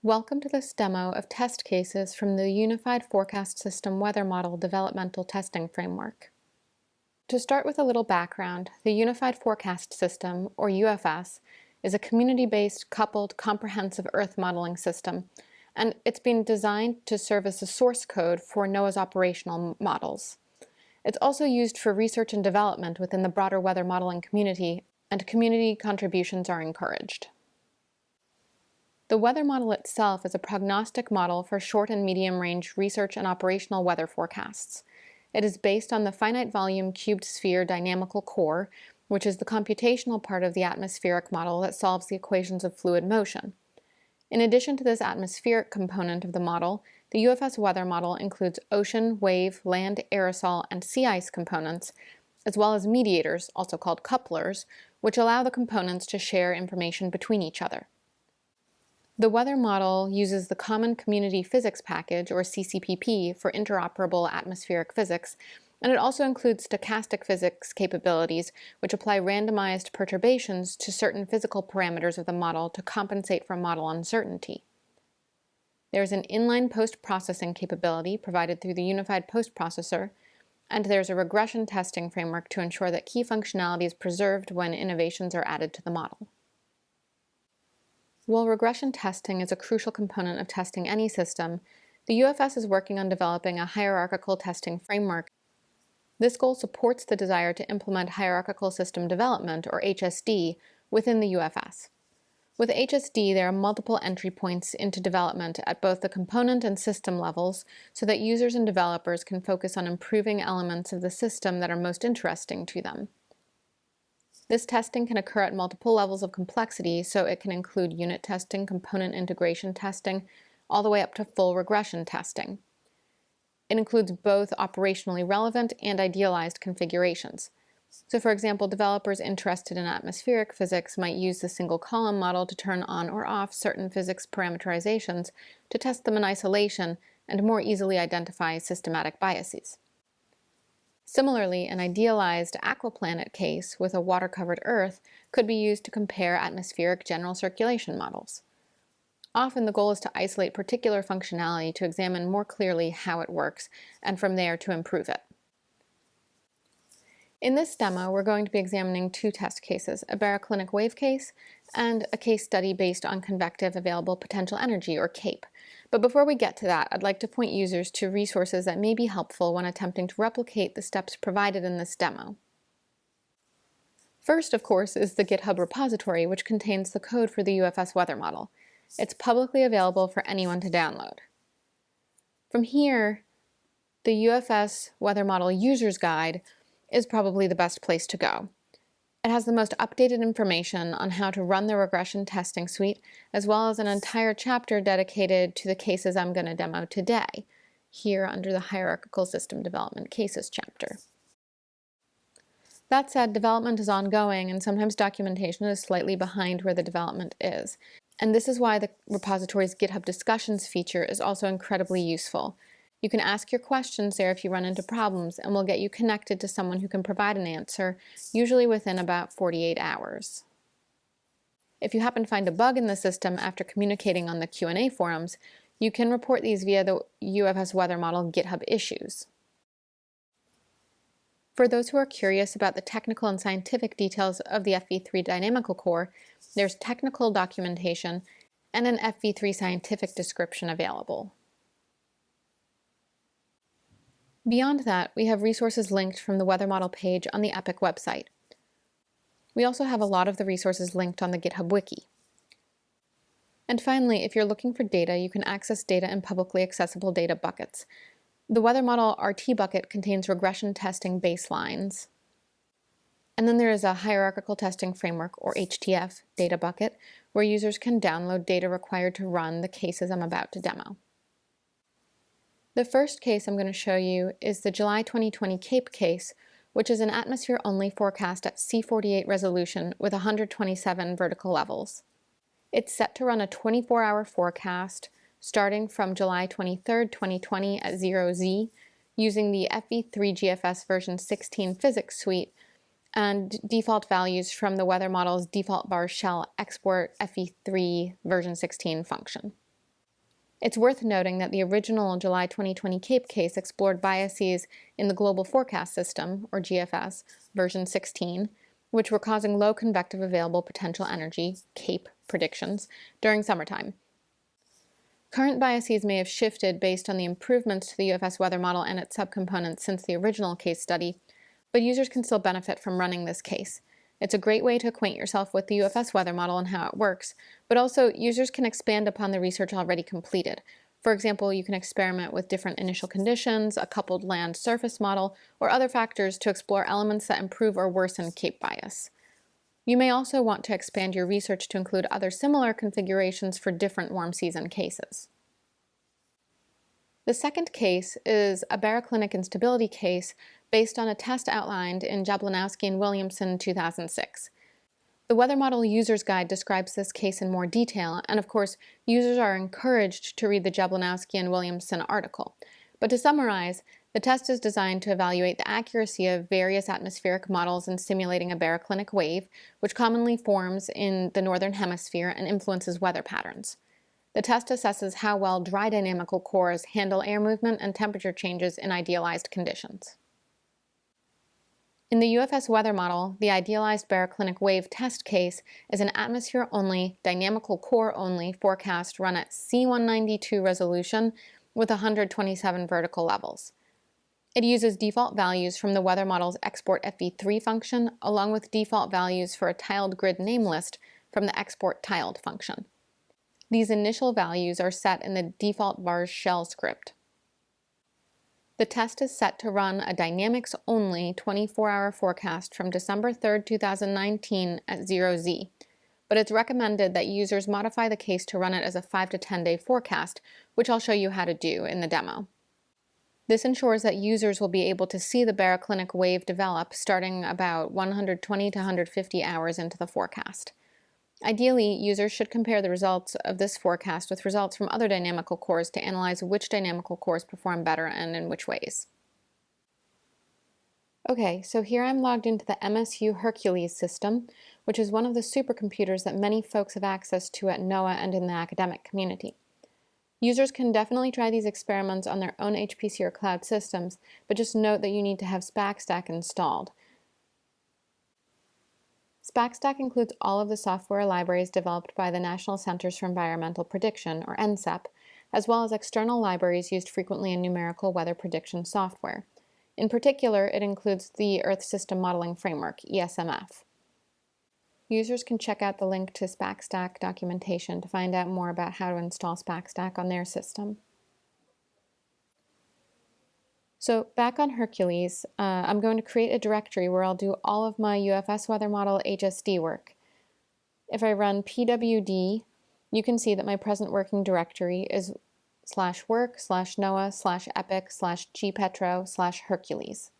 Welcome to this demo of test cases from the Unified Forecast System Weather Model Developmental Testing Framework. To start with a little background, the Unified Forecast System, or UFS, is a community-based, coupled, comprehensive Earth modeling system, and it's been designed to serve as the source code for NOAA's operational models. It's also used for research and development within the broader weather modeling community, and community contributions are encouraged. The weather model itself is a prognostic model for short and medium-range research and operational weather forecasts. It is based on the finite volume cubed sphere dynamical core, which is the computational part of the atmospheric model that solves the equations of fluid motion. In addition to this atmospheric component of the model, the UFS weather model includes ocean, wave, land, aerosol, and sea ice components, as well as mediators, also called couplers, which allow the components to share information between each other. The weather model uses the Common Community Physics Package, or CCPP, for interoperable atmospheric physics, and it also includes stochastic physics capabilities, which apply randomized perturbations to certain physical parameters of the model to compensate for model uncertainty. There's an inline post-processing capability provided through the Unified Post-Processor, and there's a regression testing framework to ensure that key functionality is preserved when innovations are added to the model. While regression testing is a crucial component of testing any system, the UFS is working on developing a hierarchical testing framework. This goal supports the desire to implement hierarchical system development, or HSD, within the UFS. With HSD, there are multiple entry points into development at both the component and system levels, so that users and developers can focus on improving elements of the system that are most interesting to them. This testing can occur at multiple levels of complexity, so it can include unit testing, component integration testing, all the way up to full regression testing. It includes both operationally relevant and idealized configurations. So for example, developers interested in atmospheric physics might use the single column model to turn on or off certain physics parameterizations to test them in isolation and more easily identify systematic biases. Similarly, an idealized aquaplanet case with a water-covered Earth could be used to compare atmospheric general circulation models. Often the goal is to isolate particular functionality to examine more clearly how it works, and from there to improve it. In this demo, we're going to be examining two test cases, a baroclinic wave case and a case study based on convective available potential energy, or CAPE. But before we get to that, I'd like to point users to resources that may be helpful when attempting to replicate the steps provided in this demo. First, of course, is the GitHub repository, which contains the code for the UFS weather model. It's publicly available for anyone to download. From here, the UFS weather model user's guide is probably the best place to go. It has the most updated information on how to run the regression testing suite, as well as an entire chapter dedicated to the cases I'm going to demo today, here under the Hierarchical System Development Cases chapter. That said, development is ongoing, and sometimes documentation is slightly behind where the development is. And this is why the repository's GitHub Discussions feature is also incredibly useful. You can ask your questions there if you run into problems, and we'll get you connected to someone who can provide an answer, usually within about 48 hours. If you happen to find a bug in the system after communicating on the Q&A forums, you can report these via the UFS Weather Model GitHub issues. For those who are curious about the technical and scientific details of the FV3 dynamical core, there's technical documentation and an FV3 scientific description available. Beyond that, we have resources linked from the weather model page on the EPIC website. We also have a lot of the resources linked on the GitHub wiki. And finally, if you're looking for data, you can access data in publicly accessible data buckets. The weather model RT bucket contains regression testing baselines. And then there is a hierarchical testing framework, or HTF, data bucket, where users can download data required to run the cases I'm about to demo. The first case I'm going to show you is the July 2020 CAPE case, which is an atmosphere-only forecast at C48 resolution with 127 vertical levels. It's set to run a 24-hour forecast starting from July 23, 2020 at 0Z, using the FV3GFS version 16 physics suite and default values from the weather model's default var shell export FV3 version 16 function. It's worth noting that the original July 2020 CAPE case explored biases in the Global Forecast System, or GFS, version 16, which were causing low convective available potential energy, CAPE, predictions during summertime. Current biases may have shifted based on the improvements to the UFS weather model and its subcomponents since the original case study, but users can still benefit from running this case. It's a great way to acquaint yourself with the UFS weather model and how it works, but also users can expand upon the research already completed. For example, you can experiment with different initial conditions, a coupled land surface model, or other factors to explore elements that improve or worsen CAPE bias. You may also want to expand your research to include other similar configurations for different warm season cases. The second case is a baroclinic instability case based on a test outlined in Jablonowski and Williamson 2006. The Weather Model User's Guide describes this case in more detail, and of course, users are encouraged to read the Jablonowski and Williamson article. But to summarize, the test is designed to evaluate the accuracy of various atmospheric models in simulating a baroclinic wave, which commonly forms in the northern hemisphere and influences weather patterns. The test assesses how well dry dynamical cores handle air movement and temperature changes in idealized conditions. In the UFS weather model, the idealized baroclinic wave test case is an atmosphere-only, dynamical core-only forecast run at C192 resolution with 127 vertical levels. It uses default values from the weather model's export FV3 function, along with default values for a tiled grid name list from the export tiled function. These initial values are set in the default vars shell script. The test is set to run a dynamics-only 24-hour forecast from December 3, 2019 at 0Z, but it's recommended that users modify the case to run it as a 5 to 10-day forecast, which I'll show you how to do in the demo. This ensures that users will be able to see the baroclinic wave develop starting about 120 to 150 hours into the forecast. Ideally, users should compare the results of this forecast with results from other dynamical cores to analyze which dynamical cores perform better and in which ways. Okay, so here I'm logged into the MSU Hercules system, which is one of the supercomputers that many folks have access to at NOAA and in the academic community. Users can definitely try these experiments on their own HPC or cloud systems, but just note that you need to have spack-stack installed. Spack-stack includes all of the software libraries developed by the National Centers for Environmental Prediction, or NCEP, as well as external libraries used frequently in numerical weather prediction software. In particular, it includes the Earth System Modeling Framework, ESMF. Users can check out the link to spack-stack documentation to find out more about how to install spack-stack on their system. So back on Hercules, I'm going to create a directory where I'll do all of my UFS Weather Model HSD work. If I run pwd, you can see that my present working directory is /work/NOAA/EPIC/GPetro/Hercules.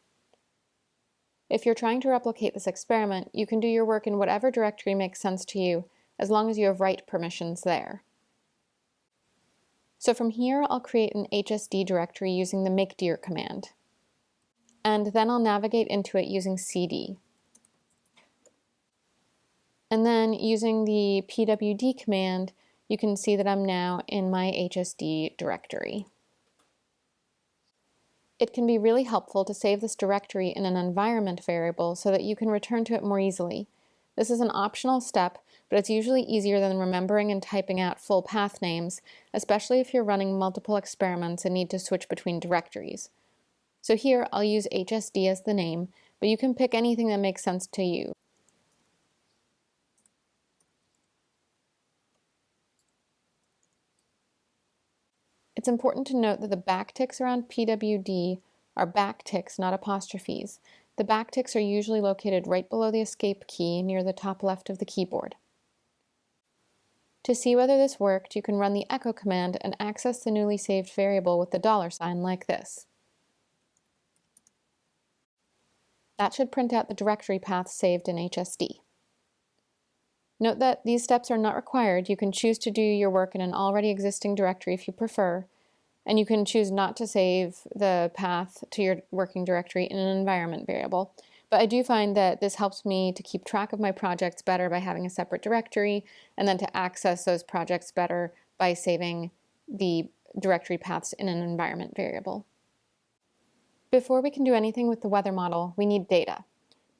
If you're trying to replicate this experiment, you can do your work in whatever directory makes sense to you, as long as you have write permissions there. So from here, I'll create an HSD directory using the makedir command. And then I'll navigate into it using cd. And then using the pwd command, you can see that I'm now in my HSD directory. It can be really helpful to save this directory in an environment variable so that you can return to it more easily. This is an optional step, but it's usually easier than remembering and typing out full path names, especially if you're running multiple experiments and need to switch between directories. So here I'll use HSD as the name, but you can pick anything that makes sense to you. It's important to note that the backticks around pwd are backticks, not apostrophes. The backticks are usually located right below the escape key near the top left of the keyboard. To see whether this worked, you can run the echo command and access the newly saved variable with the $sign like this. That should print out the directory path saved in HSD. Note that these steps are not required. You can choose to do your work in an already existing directory if you prefer, and you can choose not to save the path to your working directory in an environment variable. But I do find that this helps me to keep track of my projects better by having a separate directory, and then to access those projects better by saving the directory paths in an environment variable. Before we can do anything with the weather model, we need data.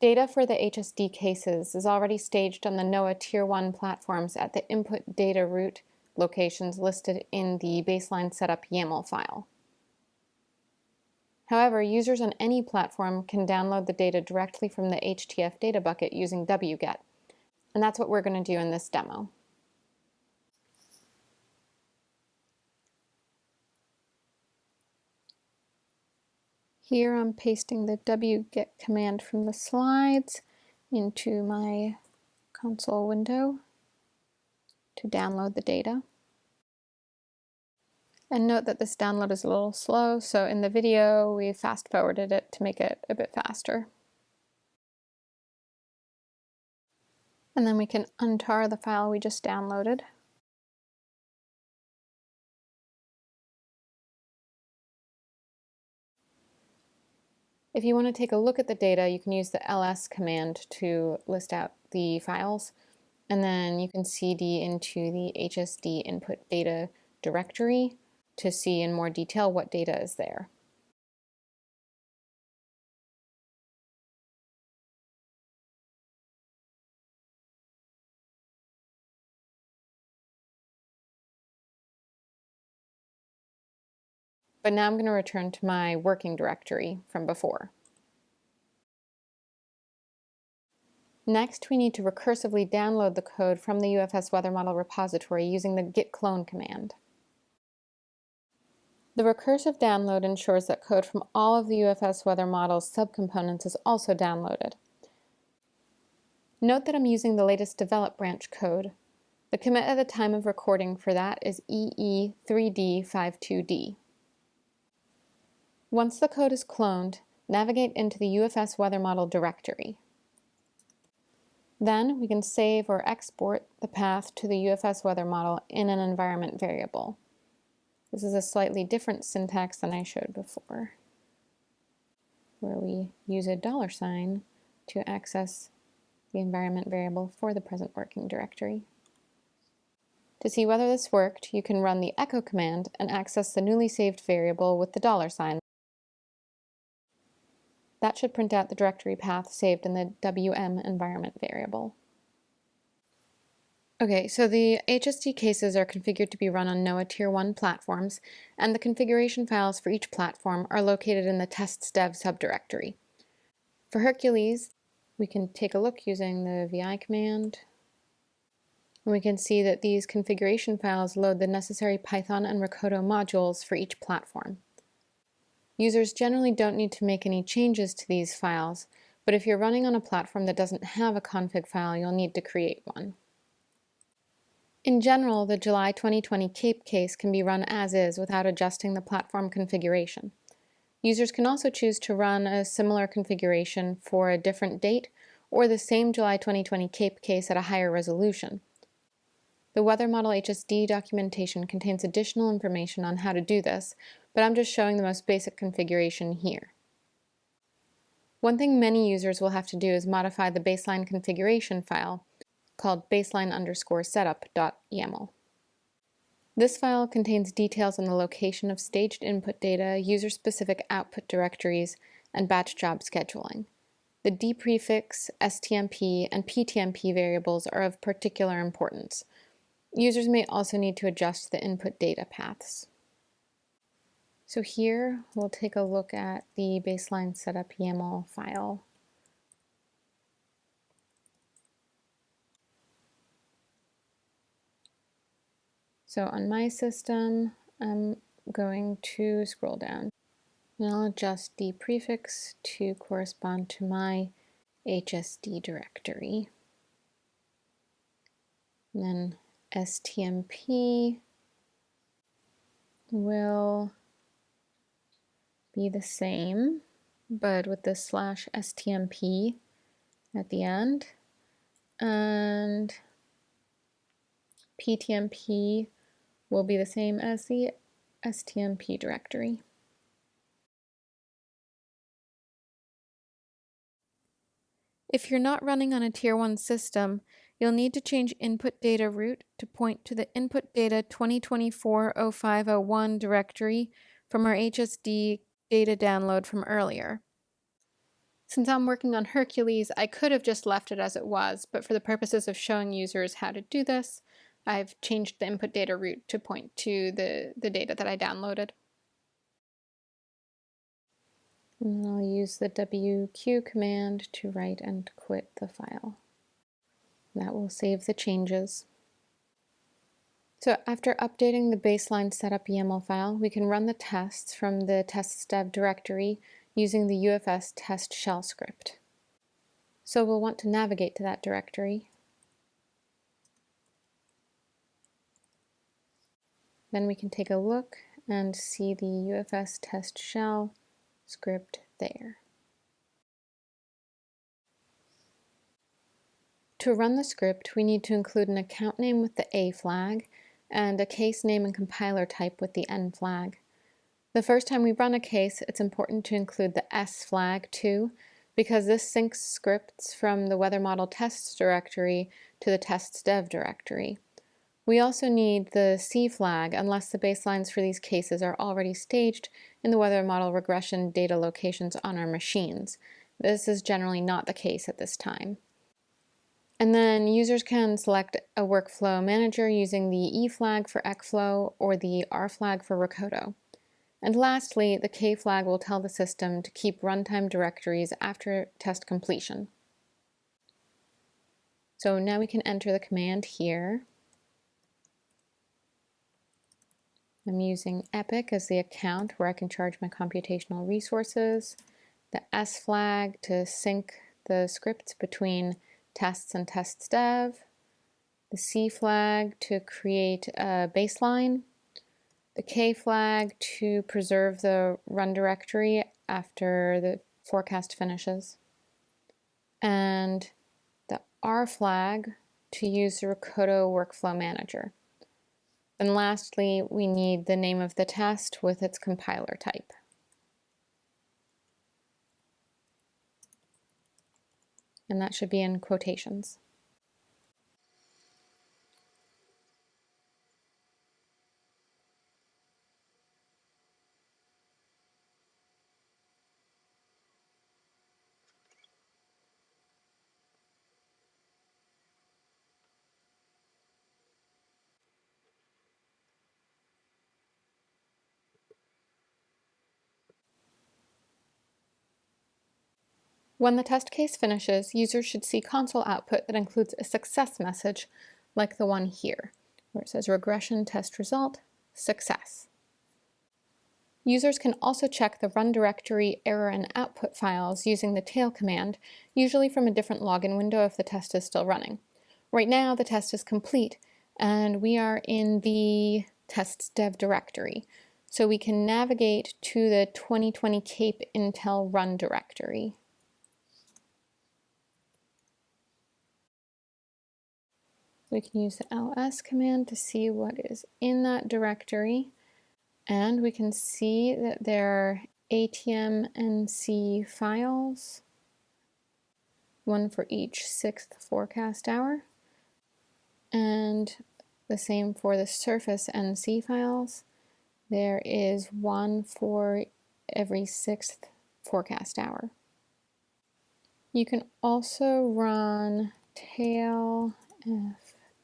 Data for the HSD cases is already staged on the NOAA Tier 1 platforms at the input data route locations listed in the baseline setup YAML file. However, users on any platform can download the data directly from the HTF data bucket using wget, and that's what we're going to do in this demo. Here I'm pasting the wget command from the slides into my console window to download the data. And note that this download is a little slow, so in the video we fast forwarded it to make it a bit faster. And then we can untar the file we just downloaded. If you want to take a look at the data, you can use the ls command to list out the files, and then you can cd into the HSD input data directory to see in more detail what data is there. But now I'm going to return to my working directory from before. Next, we need to recursively download the code from the UFS Weather Model repository using the git clone command. The recursive download ensures that code from all of the UFS Weather Model's subcomponents is also downloaded. Note that I'm using the latest develop branch code. The commit at the time of recording for that is EE3D52D. Once the code is cloned, navigate into the UFS Weather Model directory. Then we can save or export the path to the UFS Weather Model in an environment variable. This is a slightly different syntax than I showed before, where we use a $sign to access the environment variable for the present working directory. To see whether this worked, you can run the echo command and access the newly saved variable with the $sign. That should print out the directory path saved in the WM environment variable. Okay, so the HSD cases are configured to be run on NOAA Tier 1 platforms, and the configuration files for each platform are located in the tests.dev subdirectory. For Hercules, we can take a look using the vi command, and we can see that these configuration files load the necessary Python and Rakoto modules for each platform. Users generally don't need to make any changes to these files, but if you're running on a platform that doesn't have a config file, you'll need to create one. In general, the July 2020 CAPE case can be run as is without adjusting the platform configuration. Users can also choose to run a similar configuration for a different date or the same July 2020 CAPE case at a higher resolution. The Weather Model HSD documentation contains additional information on how to do this, but I'm just showing the most basic configuration here. One thing many users will have to do is modify the baseline configuration file called baseline_setup.yaml. This file contains details on the location of staged input data, user-specific output directories, and batch job scheduling. The D prefix, STMP, and PTMP variables are of particular importance. Users may also need to adjust the input data paths. So here we'll take a look at the baseline setup YAML file. So on my system, I'm going to scroll down, and I'll adjust the prefix to correspond to my HSD directory. And then STMP will be the same, but with the /STMP at the end. And PTMP will be the same as the STMP directory. If you're not running on a Tier 1 system, you'll need to change input data root to point to the input data 2024-0501 directory from our HSD data download from earlier. Since I'm working on Hercules, I could have just left it as it was, but for the purposes of showing users how to do this, I've changed the input data root to point to the data that I downloaded. And I'll use the WQ command to write and quit the file. That will save the changes. So after updating the baseline setup YAML file, we can run the tests from the tests.dev directory using the UFS test shell script. So we'll want to navigate to that directory. Then we can take a look and see the UFS test shell script there. To run the script, we need to include an account name with the A flag and a case name and compiler type with the N flag. The first time we run a case, it's important to include the S flag too, because this syncs scripts from the weather model tests directory to the tests.dev directory. We also need the C flag unless the baselines for these cases are already staged in the weather model regression data locations on our machines. This is generally not the case at this time. And then users can select a workflow manager using the E flag for Ekflow or the R flag for Rekoto. And lastly, the K flag will tell the system to keep runtime directories after test completion. So now we can enter the command here. I'm using Epic as the account where I can charge my computational resources, the S flag to sync the scripts between tests and tests.dev, the C flag to create a baseline, the K flag to preserve the run directory after the forecast finishes, and the R flag to use the Rekoto workflow manager. And lastly, we need the name of the test with its compiler type. And that should be in quotations. When the test case finishes, users should see console output that includes a success message like the one here, where it says regression test result, success. Users can also check the run directory error and output files using the tail command, usually from a different login window if the test is still running. Right now, the test is complete, and we are in the tests.dev directory, so we can navigate to the 2020 Cape Intel run directory. We can use the ls command to see what is in that directory. And we can see that there are ATM-NC files, one for each 6th forecast hour. And the same for the surface NC files. There is one for every 6th forecast hour. You can also run tail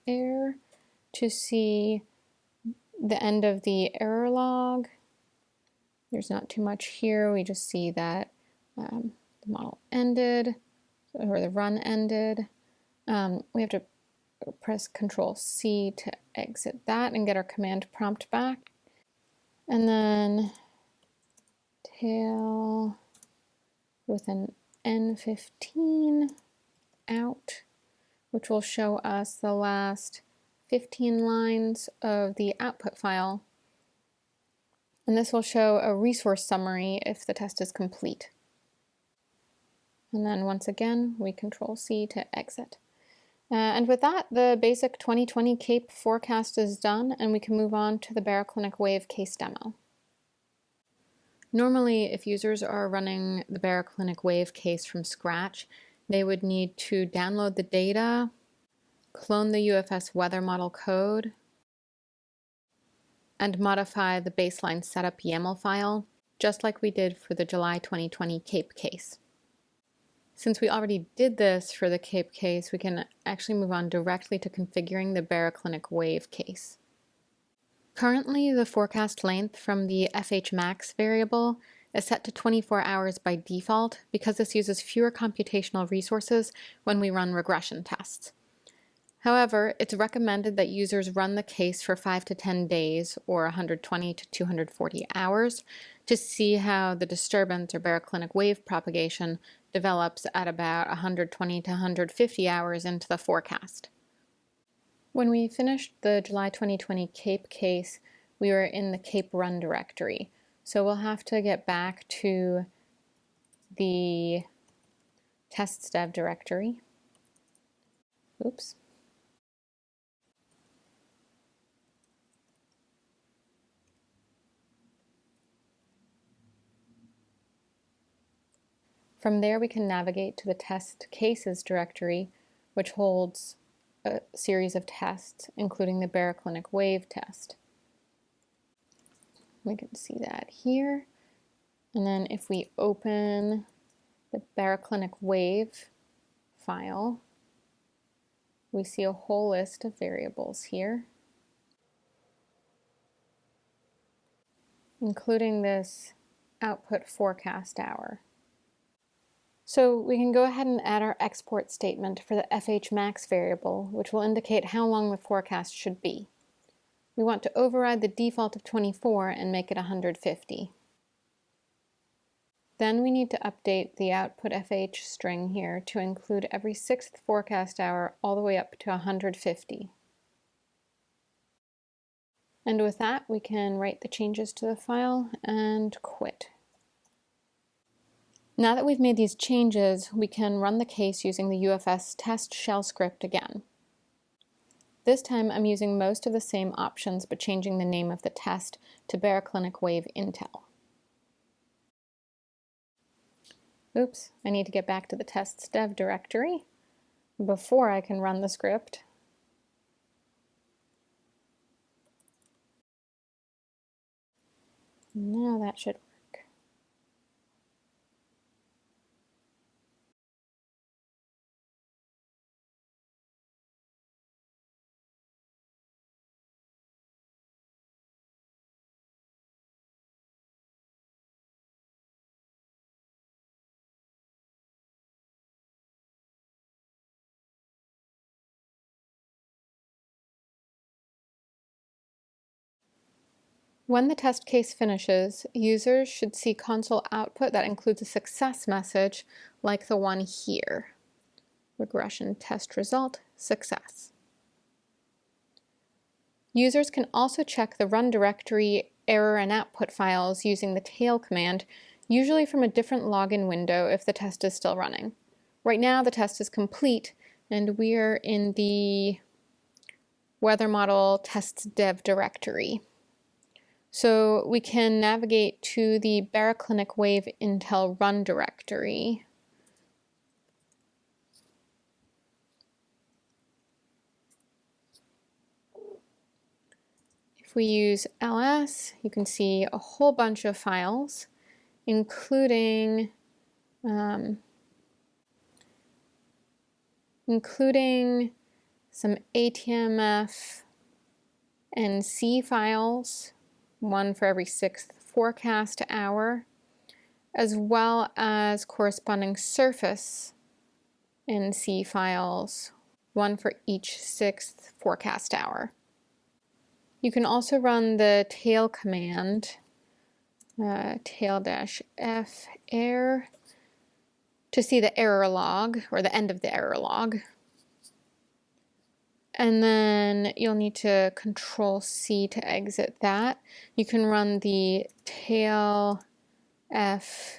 error to see the end of the error log. There's not too much here. We just see that the model ended, or the run ended. We have to press Control-C to exit that and get our command prompt back. And then tail with an N15 out, which will show us the last 15 lines of the output file. And this will show a resource summary if the test is complete. And then once again, we Control-C to exit. And with that, the basic 2020 CAPE forecast is done, and we can move on to the Baroclinic Wave case demo. Normally, if users are running the Baroclinic Wave case from scratch, they would need to download the data, clone the UFS Weather Model code, and modify the baseline setup YAML file, just like we did for the July 2020 CAPE case. Since we already did this for the CAPE case, we can actually move on directly to configuring the baroclinic wave case. Currently, the forecast length from the FHmax variable is set to 24 hours by default because this uses fewer computational resources when we run regression tests. However, it's recommended that users run the case for 5 to 10 days or 120 to 240 hours to see how the disturbance or baroclinic wave propagation develops at about 120 to 150 hours into the forecast. When we finished the July 2020 CAPE case, we were in the CAPE run directory. So we'll have to get back to the tests dev directory. Oops. From there, we can navigate to the test cases directory, which holds a series of tests, including the baroclinic wave test. We can see that here. And then if we open the baroclinic wave file, we see a whole list of variables here, including this output forecast hour. So we can go ahead and add our export statement for the FHmax variable, which will indicate how long the forecast should be. We want to override the default of 24 and make it 150. Then we need to update the output FH string here to include every 6th forecast hour all the way up to 150. And with that, we can write the changes to the file and quit. Now that we've made these changes, we can run the case using the UFS test shell script again. This time I'm using most of the same options but changing the name of the test to baroclinic wave intel. Oops, I need to get back to the tests dev directory before I can run the script. Now that should work. When the test case finishes, users should see console output that includes a success message like the one here. Regression test result, success. Users can also check the run directory error and output files using the tail command, usually from a different login window if the test is still running. Right now the test is complete and we're in the Weather Model tests dev directory. So we can navigate to the baroclinic wave intel run directory. If we use ls, you can see a whole bunch of files, including some ATMF and C files, one for every 6th forecast hour, as well as corresponding surface NC files, one for each 6th forecast hour. You can also run the tail command, tail-f error, to see the error log, or the end of the error log. And then you'll need to Control-C to exit that. You can run the tail F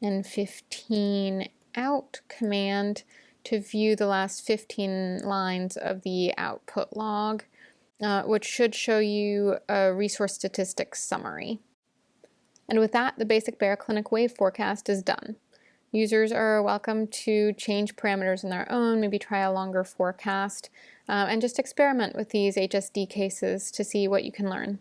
and 15 out command to view the last 15 lines of the output log, which should show you a resource statistics summary. And with that, the basic baroclinic wave forecast is done. Users are welcome to change parameters on their own, maybe try a longer forecast, and just experiment with these HSD cases to see what you can learn.